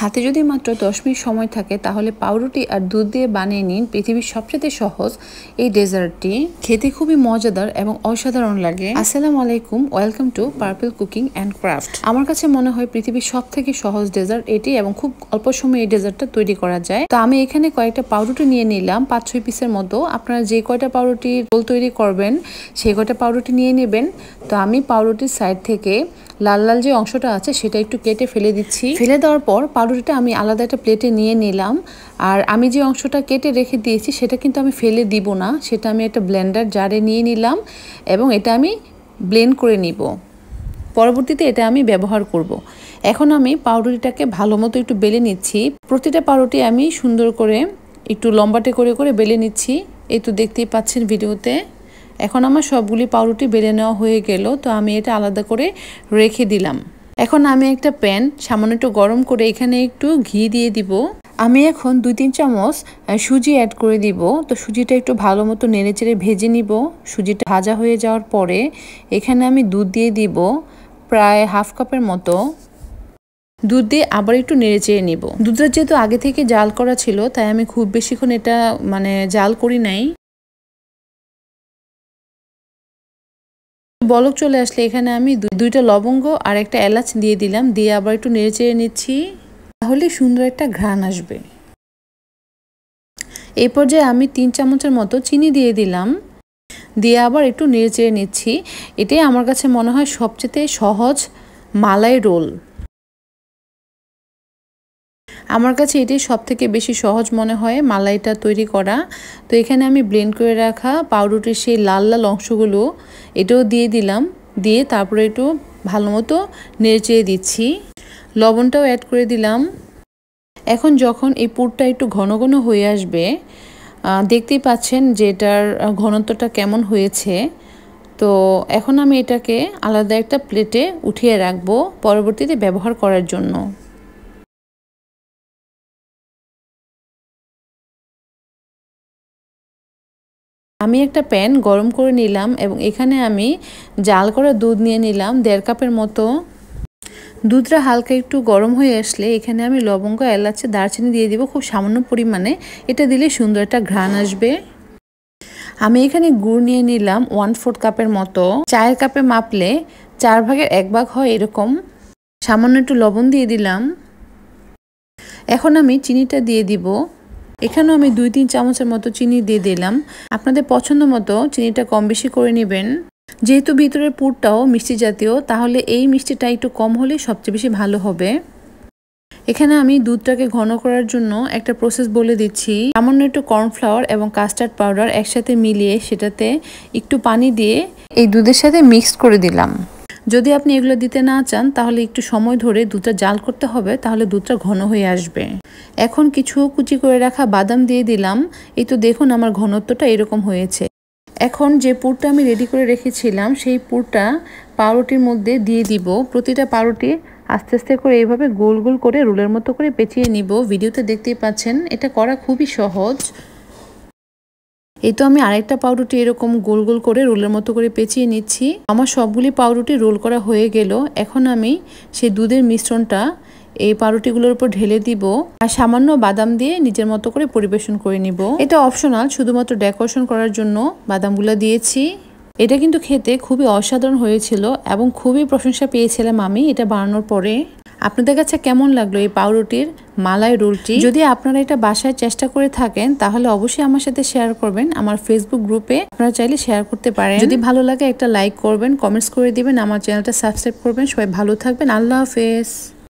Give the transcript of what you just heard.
হাতে যদি মাত্র 10 মিনিট সময় থাকে তাহলে পাউরুটি আর দুধ দিয়ে বানিয়ে নিন পৃথিবীর সবচেয়ে সহজ এই ডেজার্টটি। খেতে খুবই মজাদার এবং অসাধারণ লাগে। আসসালামু আলাইকুম, welcome to purple cooking and craft. আমার কাছে মনে হয় পৃথিবীর সবথেকে সহজ ডেজার্ট এটি এবং খুব অল্প সময়ে এই ডেজার্টটা তৈরি করা যায়। তো আমি এখানে কয়েকটা পাউরুটি নিয়ে নিলাম 5-6 পিসের মতো। আপনারা যে কয়টা পাউরুটির রোল তৈরি করবেন সেই কয়টা পাউরুটি নিয়ে নেবেন। তো আমি পাউরুটির সাইড থেকে লাল লাল যে অংশটা আছে সেটা একটু কেটে ফেলে দিচ্ছি। ফেলে দেওয়ার পর পাউরুটিটা আমি আলাদা একটা প্লেটে নিয়ে নিলাম। আর আমি যে অংশটা কেটে রেখে দিয়েছি সেটা কিন্তু আমি ফেলে দিব না, সেটা আমি একটা ব্লেন্ডার জারে নিয়ে নিলাম এবং এটা আমি ব্লেন্ড করে নিব। পরবর্তীতে এটা আমি ব্যবহার করব। এখন আমি পাউরুটিটাকে ভালো মতো একটু বেলে নিচ্ছি। প্রতিটা পাউরুটি আমি সুন্দর করে একটু লম্বাটে করে করে বেলে নিচ্ছি। এই তো দেখতেই পাচ্ছেন ভিডিওতে। এখন আমার সবগুলি পাউরুটি বেলে নেওয়া হয়ে গেল। তো আমি এটা আলাদা করে রেখে দিলাম। এখন আমি একটা প্যান সামান্য একটু গরম করে এখানে একটু ঘি দিয়ে দিব। আমি এখন 2-3 চামচ সুজি অ্যাড করে দিব। তো সুজিটা একটু ভালো মতো নেড়েচেড়ে ভেজে নিব। সুজিটা ভাজা হয়ে যাওয়ার পরে এখানে আমি দুধ দিয়ে দিব প্রায় হাফ কাপের মতো। দুধ দিয়ে আবার একটু নেড়েচেড়ে নিব। দুধটা যেহেতু আগে থেকে জাল করা ছিল তাই আমি খুব বেশিক্ষণ এটা জাল করি নাই। বলক চলে আসলে এখানে আমি দুইটা লবঙ্গ আর একটা এলাচ দিয়ে দিলাম। দিয়ে আবার একটু নেড়েচেড়ে নিচ্ছি, তাহলে সুন্দর একটা ঘ্রাণ আসবে। এই পর্যায়ে আমি 3 চামচের মতো চিনি দিয়ে দিলাম। দিয়ে আবার একটু নেড়েচেড়ে নিচ্ছি। এটাই আমার কাছে মনে হয় সবচেয়ে সহজ মালাই রোল। আমার কাছে এটাই সবথেকে বেশি সহজ মনে হয় মালাইটা তৈরি করা। তো এখানে আমি ব্লেন্ড করে রাখা পাউরুটির সেই লাল লাল অংশগুলো এটাও দিয়ে দিলাম। দিয়ে তারপরে একটু ভালো মতো নেড়েচেড়ে দিচ্ছি। লবণটাও অ্যাড করে দিলাম। এখন যখন এই পুরটা একটু ঘন ঘন হয়ে আসবে, দেখতেই পাচ্ছেন যে এটার ঘনত্বটা কেমন হয়েছে। তো এখন আমি এটাকে আলাদা একটা প্লেটে উঠিয়ে রাখবো পরবর্তীতে ব্যবহার করার জন্য। আমি একটা প্যান গরম করে নিলাম এবং এখানে আমি জাল করা দুধ নিয়ে নিলাম 1.5 কাপের মতো। দুধটা হালকা একটু গরম হয়ে আসলে এখানে আমি লবঙ্গ, এলাচ, দারচিনি দিয়ে দিব খুব সামান্য পরিমাণে। এটা দিলে সুন্দর একটা ঘ্রাণ আসবে। আমি এখানে গুড় নিয়ে নিলাম 1/4 কাপের মতো। চায়ের কাপে মাপলে 4 ভাগের 1 ভাগ হয় এরকম। সামান্য একটু লবণ দিয়ে দিলাম। এখন আমি চিনিটা দিয়ে দিব। এখানেও আমি 2-3 চামচের মতো চিনি দিয়ে দিলাম। আপনাদের পছন্দ মতো চিনিটা কম বেশি করে নেবেন। যেহেতু ভিতরের পুরটাও মিষ্টি জাতীয়, তাহলে এই মিষ্টিটা একটু কম হলে সবচেয়ে বেশি ভালো হবে। এখানে আমি দুধটাকে ঘন করার জন্য একটা প্রসেস বলে দিচ্ছি। সামান্য একটু কর্নফ্লাওয়ার এবং কাস্টার্ড পাউডার একসাথে মিলিয়ে সেটাতে একটু পানি দিয়ে এই দুধের সাথে মিক্স করে দিলাম। যদি আপনি এগুলো দিতে না চান তাহলে একটু সময় ধরে দুধটা জাল করতে হবে, তাহলে দুধটা ঘন হয়ে আসবে। এখন কিছু কুচি করে রাখা বাদাম দিয়ে দিলাম। এই তো দেখুন আমার ঘনত্বটা এরকম হয়েছে। এখন যে পুরটা আমি রেডি করে রেখেছিলাম সেই পুরটা পাউরুটির মধ্যে দিয়ে দিব। প্রতিটা পাউরুটি আস্তে আস্তে করে এইভাবে গোল গোল করে রোলের মতো করে পেঁচিয়ে নিব। ভিডিওতে দেখতেই পাচ্ছেন এটা করা খুবই সহজ। এই তো আমি আরেকটা পাউরুটি এরকম গোল গোল করে রোলের মতো করে পেঁচিয়ে নিচ্ছি। আমার সবগুলি পাউরুটি রোল করা হয়ে গেল। এখন আমি সেই দুধের মিশ্রণটা এই পাউরুটিগুলোর উপর ঢেলে দিব আর সামান্য বাদাম দিয়ে নিজের মতো করে পরিবেশন করে নিব। এটা অপশনাল, শুধুমাত্র ডেকোরেশন করার জন্য বাদামগুলো দিয়েছি। এটা কিন্তু খেতে খুবই অসাধারণ হয়েছিল এবং খুবই প্রশংসা পেয়েছিলাম আমি এটা বানানোর পরে। আপনাদের কাছে কেমন লাগলো এই পাউরুটির মালাই রোলটি? যদি আপনারা এটা বাসায় চেষ্টা করে থাকেন তাহলে অবশ্যই আমার সাথে শেয়ার করবেন। আমার ফেসবুক গ্রুপে আপনারা চাইলে শেয়ার করতে পারেন। যদি ভালো লাগে একটা লাইক করবেন, কমেন্টস করে দিবেন, আমার চ্যানেলটা সাবস্ক্রাইব করবেন। সবাই ভালো থাকবেন। আল্লাহ হাফেজ।